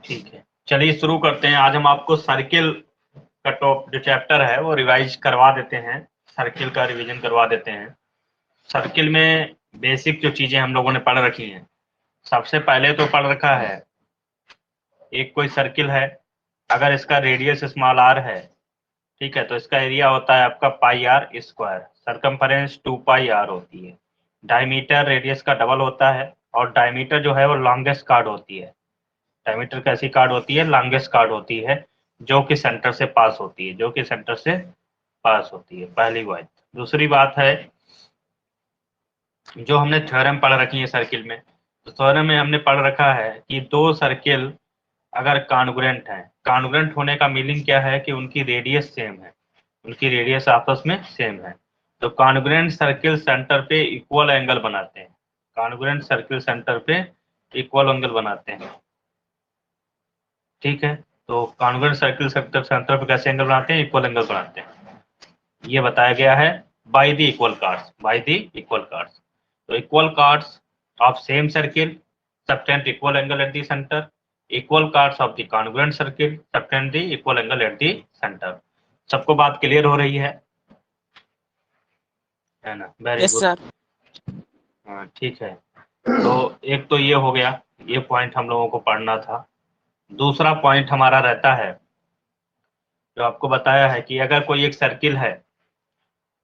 ठीक है, चलिए शुरू करते हैं। आज हम आपको सर्किल का जो चैप्टर है वो रिवाइज करवा देते हैं, सर्किल का रिवीजन करवा देते हैं। सर्किल में बेसिक जो चीजें हम लोगों ने पढ़ रखी हैं, सबसे पहले तो पढ़ रखा है एक कोई सर्किल है, अगर इसका रेडियस स्मॉल आर है, ठीक है, तो इसका एरिया होता है आपका pi r square, circumference 2 pi r होती है, डायमीटर रेडियस का डबल होता है, और डायमीटर जो है वो लॉन्गेस्ट कार्ड होती है। डायमीटर कैसी कार्ड होती है? लॉन्गेस्ट कार्ड होती है, जो कि सेंटर से पास होती है, जो कि सेंटर से पास होती है। पहली बात। दूसरी बात है, जो हमने थ्योरम पढ़ रखी है सर्किल में, तो थ्योरम में हमने पढ़ रखा है कि दो सर्किल अगर कॉन्ग्रुएंट हैं, कॉन्ग्रुएंट होने का मीनिंग क्या है कि उनकी रेडियस सेम है, उनकी रेडियस आपस में सेम है। तो कॉन्ग्रुएंट सर्किल सेंटर पे इक्वल एंगल बनाते हैं, कॉन्ग्रुएंट सर्किल सेंटर पे इक्वल एंगल बनाते हैं, ठीक है। तो कॉन्ग्रुएंट सर्किल सेंटर पे कैसे एंगल बनाते हैं? इक्वल एंगल बनाते हैं, ये बताया गया है by the equal chords, by the equal chords. तो equal chords of same circle subtend equal angle at the centre, equal chords of the congruent circle subtend the equal angle at the centre. सबको बात clear हो रही है ना? Very yes good. Sir. हाँ ठीक है, तो एक तो ये हो गया, ये पॉइंट हम लोगों को पढ़ना था। दूसरा पॉइंट हमारा रहता है, जो आपको बताया है कि अगर कोई एक सर्किल है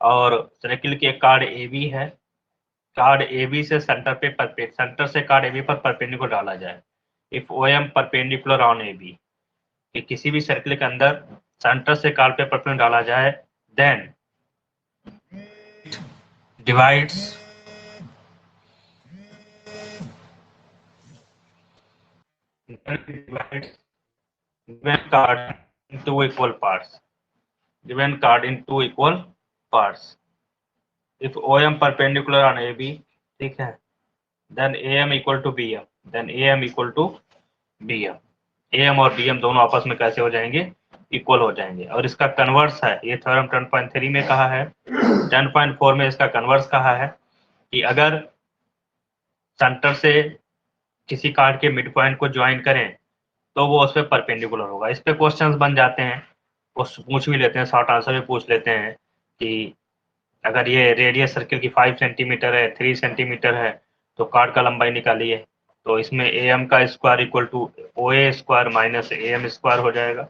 और सर्किल के कार्ड ए बी है, कार्ड ए बी से सेंटर पे सेंटर से कार्ड ए बी पर परपेंडिकुलर डाला जाए, if O M perpendicular on A B, कि किसी भी सर्किल के अंदर सेंटर से कार्ड पे परपेंडिकुलर डाला जाए, then divides given card in two equal parts, given card in two equal parts, if OM perpendicular on AB, ठीक है, then AM equal to BM, then AM equal to BM, AM और BM दोनों आपस में कैसे हो जाएंगे? Equal हो जाएंगे। और इसका कन्वर्स है, ये थ्योरम 10.3 में कहा है, 10.4 में इसका कन्वर्स कहा है कि अगर सेंटर से किसी कार्ड के मिड पॉइंट को ज्वाइन करें तो वो उस पर परपेंडिकुलर होगा। इस पे क्वेश्चंस बन जाते हैं, पूछ भी लेते हैं, शॉर्ट आंसर भी पूछ लेते हैं कि अगर ये रेडियस सर्किल की 5 सेंटीमीटर है, 3 सेंटीमीटर है, तो कार्ड का लंबाई निकालिए, तो इसमें ए एम का square equal to O A square minus A M square हो जाएगा,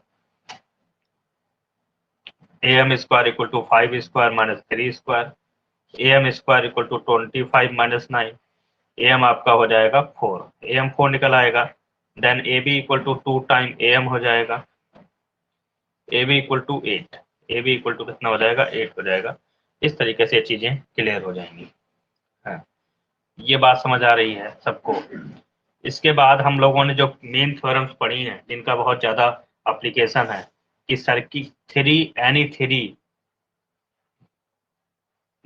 A M square equal to 5 square minus 3 square, A M square equal to 25 minus 9, A M आपका हो जाएगा 4, ए एम 4 निकल आएगा, then A B equal to 2 time A M हो जाएगा, A B equal to 8, A B equal to कितना हो जाएगा? 8 हो जाएगा। इस तरीके से चीजें क्लियर हो जाएंगी। हाँ, ये बात समझ आ रही है सबको? इसके बाद हम लोगों ने जो मेन थ्योरम्स पढ़ी हैं, जिनका बहुत ज्यादा एप्लीकेशन है, कि circuit three any three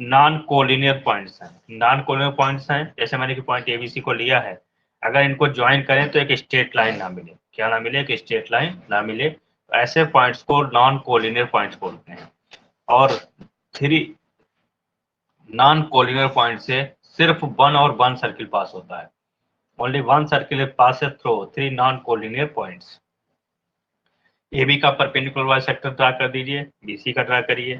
non collinear points हैं, नॉन कोलिनियर पॉइंट्स हैं, जैसे मैंने कि पॉइंट एबीसी को लिया है, अगर इनको ज्वाइन करें तो एक स्ट्रेट लाइन ना मिले, क्या ना मिले? एक स्ट्रेट लाइन ना मिले, तो ऐसे पॉइंट्स को नॉन कोलिनियर पॉइंट्स बोलते हैं। और थ्री नॉन कोलिनियर पॉइंट से सिर्फ वन और वन सर्किल पास होता है, only one circle pass through three non collinear points. AB का परपेंडिकुलर वाई सेक्टर ड्रा कर दीजिए, BC का ड्रा करिए,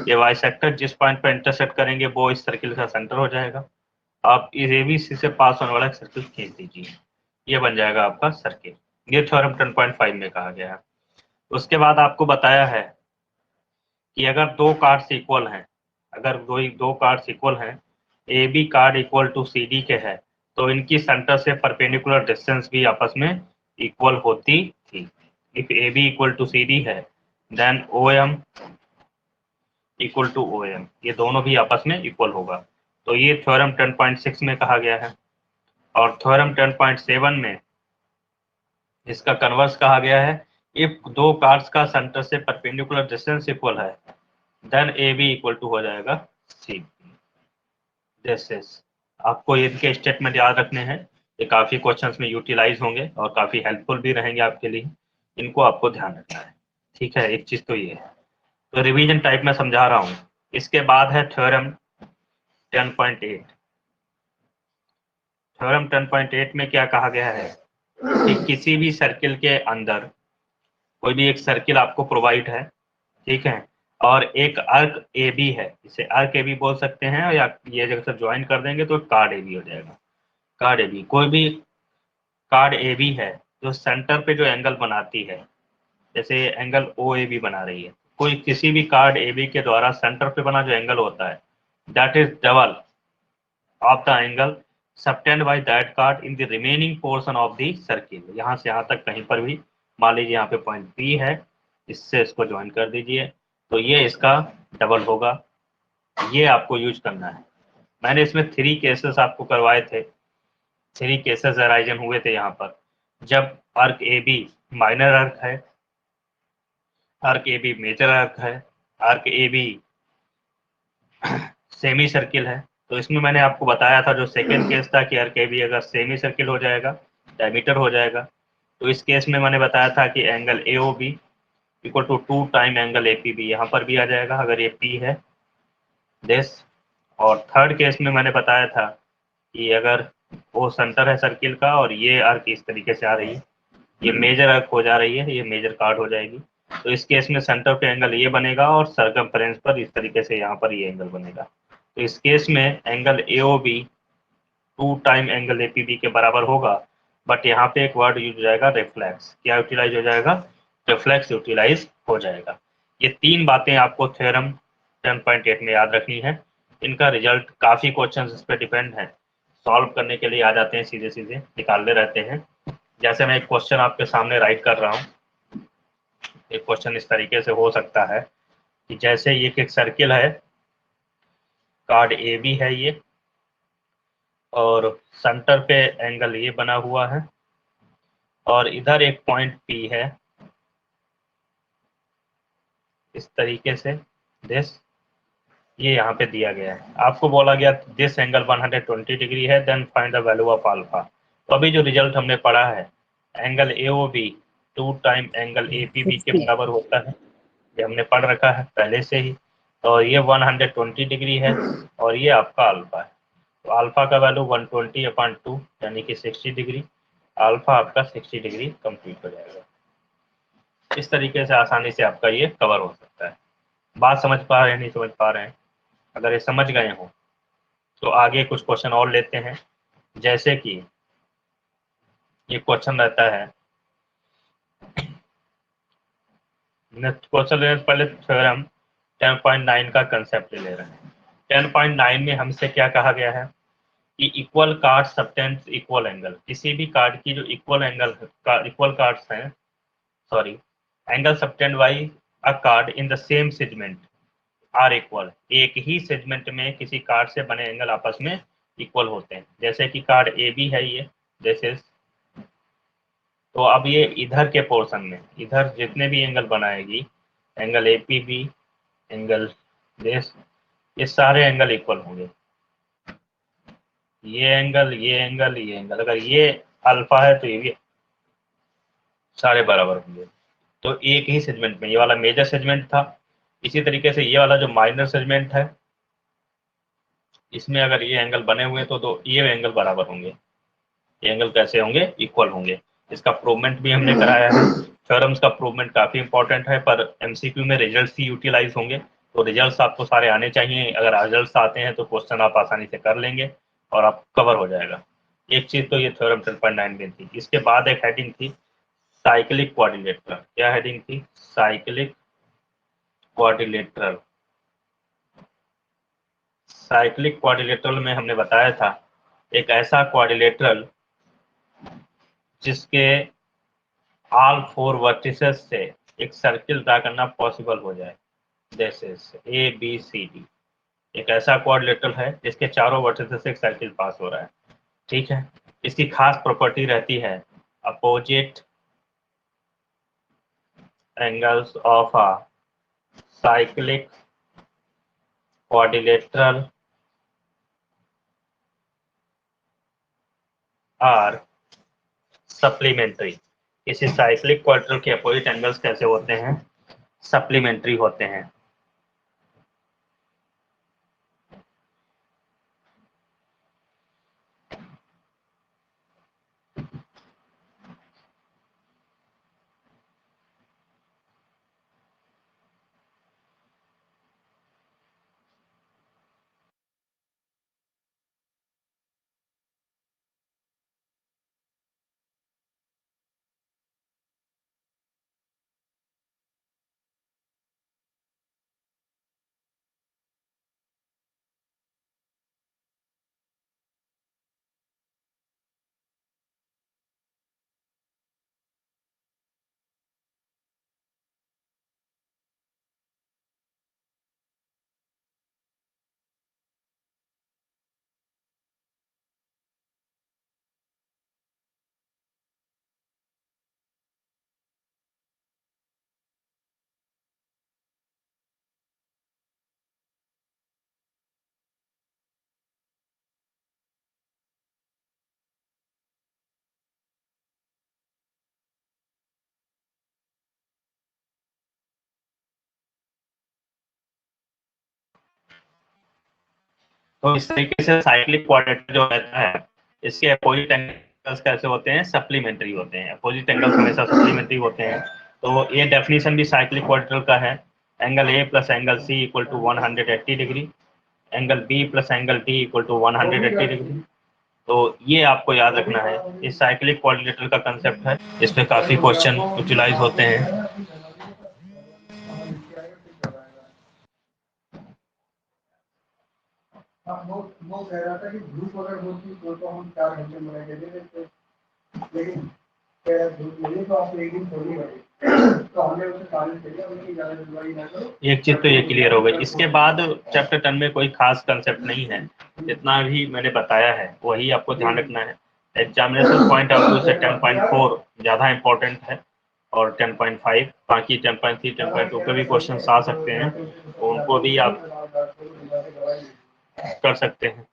ये वाई सेक्टर जिस पॉइंट पर इंटरसेक्ट करेंगे वो इस सर्किल का सेंटर हो जाएगा। आप इस ABC से पास होने वाला सर्किल खींच दीजिए, ये बन जाएगा आपका सर्किल। ये थ्योरम 10.5 में कहा गया है। उसके बाद आपको बताया है कि अगर दो कार्ड्स इक्वल हैं, अगर दो कार्ड्स इक्वल हैं, AB chord equal to CD के है, तो इनकी सेंटर से परपेंडिकुलर डिस्टेंस भी आपस में इक्वल होती थी। If AB equal to CD है, then OM equal to OM, ये दोनों भी आपस में इक्वल होगा। तो ये थ्योरम 10.6 में कहा गया है। और थ्योरम 10.7 में इसका कन्वर्स कहा गया है, इफ दो कार्ड्स का सेंटर से परपेंडिकुलर डिस्टेंस इक्वल है, देन AB इक्वल टू हो जाएगा CD। दिस इज, आपको इनके स्टेटमेंट याद रखने हैं, ये काफी क्वेश्चंस में यूटिलाइज होंगे और काफी हेल्पफुल भी रहेंगे आपके लिए, इनको आपको ध्यान रखना है, ठीक है। एक चीज तो ये है, तो रिवीजन टाइप में समझा रहा हूँ। इसके बाद है थ्योरम 10.8। थ्योरम 10.8 में क्या कहा गया है कि किसी भी सर्किल के अंदर कोई भी एक सर्किल आपको प्रोवाइड है, ठीक है, और एक अर्क ए बी है, इसे अर्क ए बी बोल सकते हैं, या ये जब ज्वाइन कर देंगे तो कार्ड ए बी हो जाएगा। कार्ड ए बी, कोई भी कार्ड ए बी है जो सेंटर पे जो एंगल बनाती है, जैसे एंगल ओ ए बी बना रही है, कोई किसी भी कार्ड ए बी के द्वारा सेंटर पे बना जो एंगल होता है, that is double of the angle subtend by that card in the remaining portion of the circle. यहाँ से यहाँ तक कहीं पर भी, मान लीजिए यहाँ पे पॉइंट बी है, इससे इसको ज्वाइन कर दीजिए, तो ये इसका डबल होगा। ये आपको यूज करना है। मैंने इसमें 3 केसेस आपको करवाए थे, 3 केसेस अराइजन हुए थे यहाँ पर, जब अर्क ए बी माइनर अर्क है, अर्क ए बी मेजर अर्क है, अर्क ए बी सेमी सर्किल है। तो इसमें मैंने आपको बताया था, जो सेकेंड केस था कि अर्क ए बी अगर सेमी सर्किल हो जाएगा, डायमीटर हो जाएगा, तो इस केस में मैंने बताया था कि angle A O B equal to 2 time angle A P B, यहाँ पर भी आ जाएगा अगर ये पी है दिस। और थर्ड केस में मैंने बताया था कि अगर वो सेंटर है सर्किल का और ये अर्क इस तरीके से आ रही है, ये मेजर अर्क हो जा रही है, ये मेजर कार्ड हो जाएगी, तो इस केस में सेंटर पे एंगल ये बनेगा और सर्कमफ्रेंस पर इस तरीके से यहाँ पर ये एंगल बनेगा। तो इस केस में angle A O B 2 time angle A P B के बराबर होगा, बट यहाँ पे एक वर्ड यूज हो जाएगा रिफ्लेक्स। क्या यूटिलाइज हो जाएगा? रिफ्लेक्स यूटिलाइज हो जाएगा। ये 3 बातें आपको थ्योरम 10.8 में याद रखनी है। इनका रिजल्ट काफी क्वेश्चन इस पर डिपेंड है, सॉल्व करने के लिए आ जाते हैं, सीधे सीधे निकालने रहते हैं। जैसे मैं एक क्वेश्चन आपके सामने राइट कर रहा हूँ, एक क्वेश्चन इस तरीके से हो सकता है कि जैसे ये एक सर्किल है, कार्ड ए बी है ये, और सेंटर पे एंगल ये बना हुआ है, और इधर एक पॉइंट पी है इस तरीके से दिस, ये यहाँ पे दिया गया है। आपको बोला गया दिस एंगल 120 डिग्री है, then find the value of alpha. तो अभी जो रिजल्ट हमने पढ़ा है, angle A O B 2 time angle A P B के बराबर होता है, ये हमने पढ़ रखा है पहले से ही। और ये 120 डिग्री है, और ये आपका अल्फा है। तो अल्फा का वैल्यू 120/2 यानी कि 60 डिग्री, अल्फा आपका 60 डिग्री कंप्लीट हो जाएगा। इस तरीके से आसानी से आपका ये कवर हो सकता है। बात समझ पा रहे हैं, नहीं समझ पा रहे हैं? अगर ये समझ गए हो तो आगे कुछ क्वेश्चन और लेते हैं। जैसे कि ये क्वेश्चन रहता है, क्वेश्चन लेने से पहले थ्योरम 10.9 का कंसेप्ट ले रहे हैं। 10.9 में हमसे क्या कहा गया है कि equal chord subtend equal angle, किसी भी कार्ड की जो इक्वल एंगल इक्वल कार्ड्स हैं, sorry, angle subtend by a chord in the same segment are equal, एक ही सेगमेंट में किसी कार्ड से बने एंगल आपस में इक्वल होते हैं। जैसे कि कार्ड ए बी है ये, जैसे, तो अब ये इधर के पोर्शन में, इधर जितने भी एंगल बनाएगी, angle A P B, angle this, ये सारे एंगल इक्वल होंगे। ये एंगल, ये एंगल, ये एंगल, अगर ये अल्फा है तो ये भी सारे बराबर होंगे। तो एक ही सेगमेंट में, ये वाला मेजर सेगमेंट था, इसी तरीके से ये वाला जो माइनर सेगमेंट है, इसमें अगर ये एंगल बने हुए तो ये एंगल बराबर होंगे। ये एंगल कैसे होंगे? इक्वल होंगे। इसका प्रूवमेंट भी हमने कराया है। थ्योरम्स का प्रूवमेंट काफी इंपॉर्टेंट है, पर एमसीक्यू में रिजल्ट्स ही यूटिलाइज होंगे, तो रिजल्ट्स आपको सारे आने चाहिए। अगर रिजल्ट्स आते हैं तो क्वेश्चन आप आसानी से कर लेंगे और आप कवर हो जाएगा। एक चीज तो ये थ्योरम 10.9 में थी। इसके बाद एक हेडिंग थी साइक्लिक क्वाड्रिलेटरल। क्या हेडिंग थी? Cyclic quadrilateral. साइक्लिक क्वाड्रिलेटरल में हमने बताया था एक ऐसा क्वाड्रिलेटरल जिसके ऑल 4 वर्टिसेस से एक सर्किल ड्रा करना पॉसिबल हो जाए, जैसे ए बी सी डी। एक ऐसा क्वाड्रिलेटरल है जिसके चारों वर्टिसेस से एक सर्किल पास हो रहा है, ठीक है। इसकी खास प्रॉपर्टी रहती है opposite angles of a cyclic quadrilateral are supplementary. किसी साइक्लिक क्वाड्रिलेटरल के अपोजिट एंगल्स कैसे होते हैं? सप्लीमेंट्री होते हैं। तो इस तरीके से साइक्लिक क्वाड्रेटर जो रहता है इसके अपोजिट एंगल्स कैसे होते हैं, सप्लीमेंट्री होते हैं। अपोजिट एंगल्स हमेशा सप्लीमेंट्री होते हैं। तो ये डेफिनेशन भी साइक्लिक क्वाड्रेटर का है, angle A plus angle C equal to 180 degree, angle B plus angle D equal to 180 degree. तो ये आपको याद रखना है, इस साइक्लिक क्वाड्रिलेटरल का कंसेप्ट है, इस पे काफी क्वेश्चन यूटिलाइज होते हैं। वो कह रहा था कि ग्रुप अगर होती तो हम 4 घंटे में लगे थे, लेकिन एक चीज तो ये क्लियर हो गई। इसके बाद चैप्टर 10 में कोई खास कंसेप्ट नहीं है, जितना भी मैंने बताया है वही आपको ध्यान रखना है। एग्जामिनेशन पॉइंट ऑफ व्यू से 10.4 ज़्यादा इंपॉर्टेंट है और 10.5, बाकी 10.3 10.2 पे भी क्वेश्चन आ सकते हैं, तो उनको भी आप कर सकते हैं,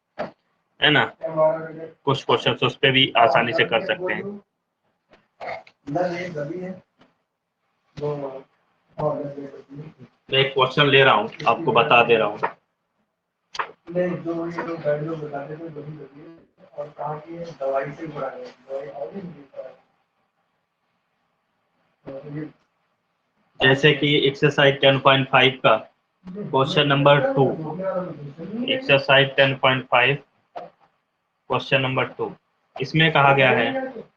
है ना। कुछ क्वेश्चन उस पर भी आसानी से कर सकते हैं। मैं एक क्वेश्चन ले रहा हूँ, आपको बता दे रहा हूँ। जैसे कि एक्सरसाइज 10.5 का question number 2, exercise 10.5 question number 2, इसमें कहा गया है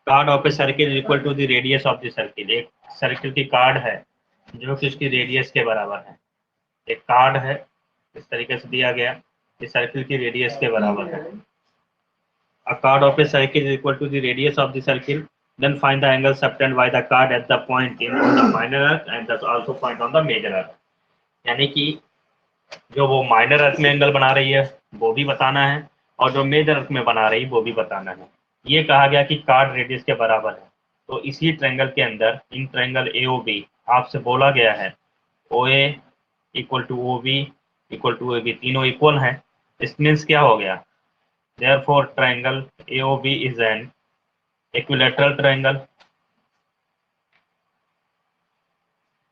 chord of a circle equal to the radius of the circle. एक सर्किल की कार्ड है जो कि उसकी रेडियस के बराबर है। एक कार्ड है, इस तरीके से दिया गया, इस सर्किल की रेडियस के बराबर है। A card of a circle is equal to the radius of the circle. Then find the angle subtended by the card at the point in on the minor earth and thus also point on the major earth. यानी कि जो वो minor अर्थ में angle बना रही है वो भी बताना है और जो मेजर अर्थ में बना रही है वो भी बताना है। ये कहा गया कि कार्ड रेडियस के बराबर है, तो इसी ट्रायंगल के अंदर इन ट्रायंगल AOB आपसे बोला गया है OA equal to OB equal to AB तीनों इक्वल हैं। इस मीन्स क्या हो गया, therefore triangle AOB is an equilateral triangle।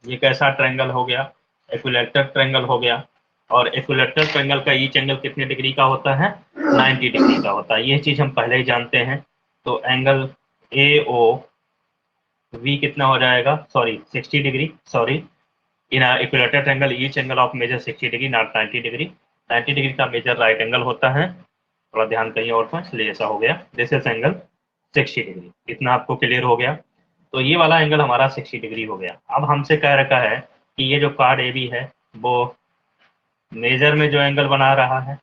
ये कैसा ट्रायंगल हो गया, इक्विलैटरल ट्रायंगल हो गया। और इक्विलैटरल ट्रायंगल का ईच एंगल कितने डिग्री का होता है, 90 डिग्री का होता है। ये चीज हम पहले ही जानते हैं। तो एंगल AOV कितना हो जाएगा, sorry 60 degree, sorry in equilateral triangle each angle of measure 60 degree not 90 degree. 90 degree का मेजर राइट एंगल होता है, थोड़ा ध्यान कहीं और पर, इसलिए ऐसा हो गया। दिस इज एंगल 60 डिग्री, इतना आपको क्लियर हो गया। तो ये वाला एंगल हमारा 60 डिग्री हो गया। अब हमसे कह रखा है कि ये जो कार्ड AB है वो मेजर में जो एंगल बना रहा है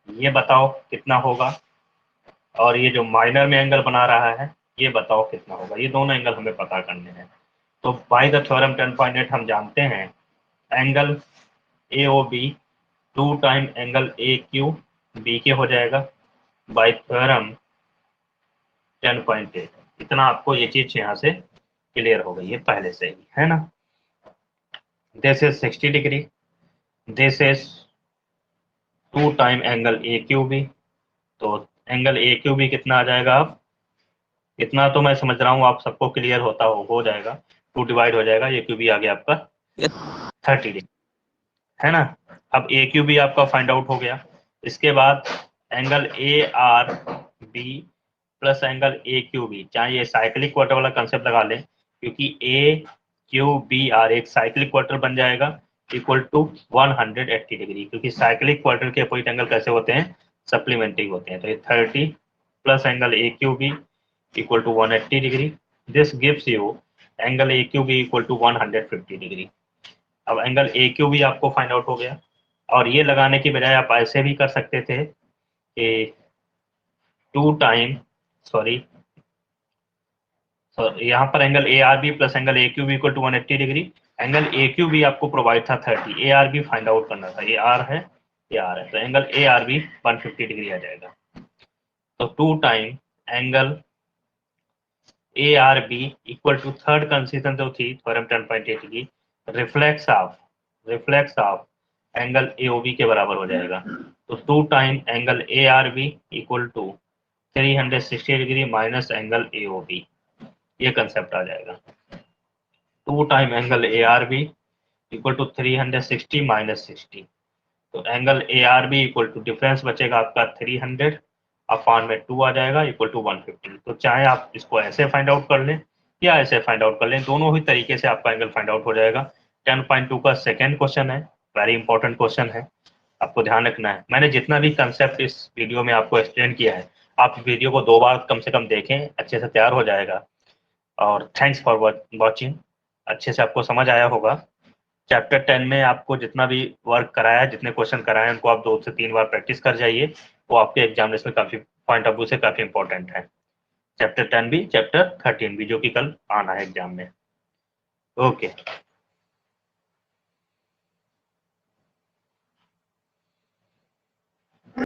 ये बताओ कितना होगा, और ये जो माइनर में एंगल बना रहा है ये बताओ कितना होगा। ये दोनों एंगल हमें पता करने हैं। तो बाय द थ्योरम 10.8 हम जानते हैं angle AOB 2 time angle AQB के हो जाएगा बाय थ्योरम 10.8। इतना आपको ये चीज यहाँ से क्लियर हो गई है पहले से ही, है ना। This is 60 degree, this is 2 time angle AQB। तो एंगल AQB कितना आ जाएगा, अब इतना तो मैं समझ रहा हूँ आप सबको क्लियर हो जाएगा। 2 डिवाइड हो जाएगा, AQB आ गया आपका 30 डिग्री, है ना। अब AQB आपका फाइंड आउट हो गया। इसके बाद angle ARB plus angle AQB, चाहे ये साइक्लिक क्वार्टर वाला कंसेप्ट लगा लें, क्योंकि AQBR एक साइक्लिक क्वार्टर बन जाएगा इक्वल टू 180 डिग्री, क्योंकि साइक्लिक क्वार्टर के अपोजिट एंगल कैसे होते हैं, सप्लीमेंट्री होते हैं। तो ये 30 plus angle AQB equal to 180 degree. This gives you angle AQB equal to 150 degree. अब एंगल AQB आपको फाइंड आउट हो गया, और ये लगाने की बजाय आप ऐसे भी कर सकते थे कि 2 टाइम, सॉरी यहाँ पर angle ARB plus angle AQB equal to 180 degree. Angle AQB आपको प्रोवाइड था 30, ARB फाइंड आउट करना था। ये R है, ये R है, तो एंगल ARB 150 डिग्री आ जाएगा। तो 2 time angle ARB equal to third conclusion जो थी थ्योरम 10.8 की, रिफ्लेक्स ऑफ एंगल AOB के बराबर हो जाएगा। तो 2 time angle ARB equal to 360 degree minus angle AOB, ये कंसेप्ट आ जाएगा। 2 time angle ARB equal to 360 minus 60, तो angle A R B equal to difference बचेगा आपका 300 अपॉन में 2 आ जाएगा इक्वल टू 150। तो चाहे आप इसको ऐसे फाइंड आउट कर लें या ऐसे फाइंड आउट कर लें, दोनों ही तरीके से आपका एंगल फाइंड आउट हो जाएगा। 10.2 का सेकेंड क्वेश्चन है, वेरी इंपॉर्टेंट क्वेश्चन है, आपको ध्यान रखना है। मैंने जितना भी कंसेप्ट इस वीडियो में आपको एक्सप्लेन किया है, आप वीडियो को 2 बार कम से कम देखें, अच्छे से तैयार हो जाएगा। और थैंक्स फॉर वॉचिंग, अच्छे से आपको समझ आया होगा। चैप्टर 10 में आपको जितना भी वर्क कराया है, जितने क्वेश्चन कराए हैं, उनको आप 2 से 3 बार प्रैक्टिस कर जाइए, वो आपके एग्जामिनेशन में काफी पॉइंट ऑफ व्यू से काफी इंपॉर्टेंट है। चैप्टर 10 भी, चैप्टर 13 भी, जो कि कल आना है एग्जाम में। ओके।